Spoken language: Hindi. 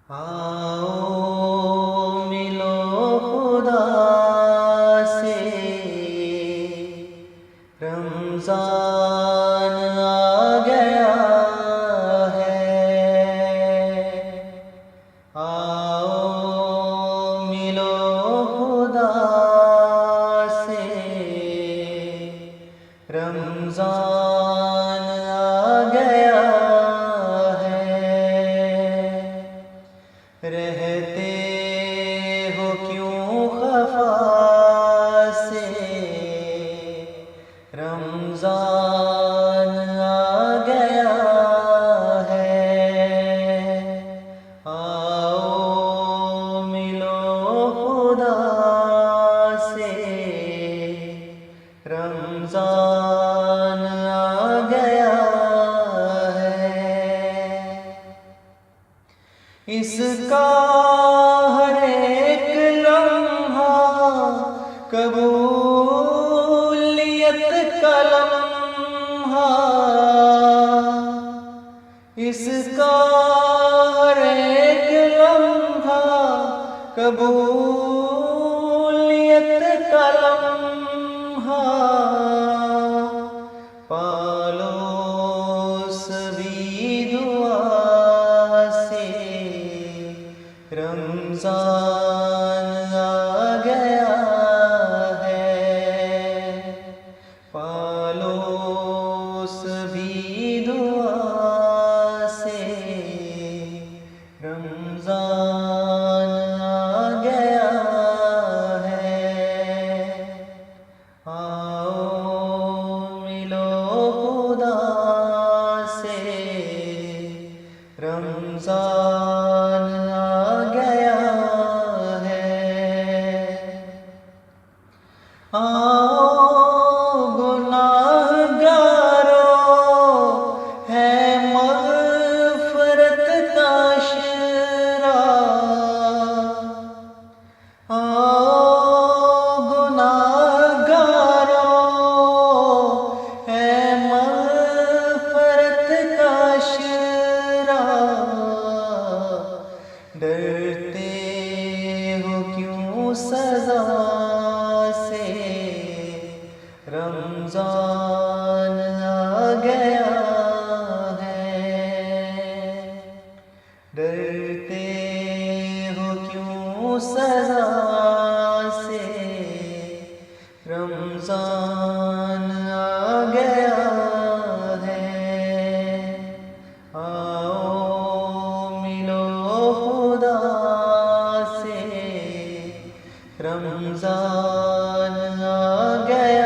आओ मिलो खुदा से, रमज़ान आ गया है। आओ मिलो खुदा से, रमज़ान आ गया है। रहते हो क्यों खफा से, रमज़ान आ गया है। आओ मिलो खुदा से, रमज़ान आ गया है। इसका हर एक लम्हा कबूलियत का लम्हा, इसका हर एक लम्हा कबूलियत का लम्हा। पालो सभी दुआ से, रमज़ान आ गया है। पालो सभी दुआ से, रमज़ान आ गया है। आओ मिलो खुदा से, रमज़ान आ गया है। आओ गुनाहगारों, है मग़फ़िरत का शिरा। आओ गुनाहगारों, है मग़फ़िरत का शिरा। डरते हो क्यों सज़ा से, रमज़ान आ गया है। डरते हो क्यों सज़ा से, रमज़ान आ गया है। आओ मिलो खुदा से, रमज़ान आ गया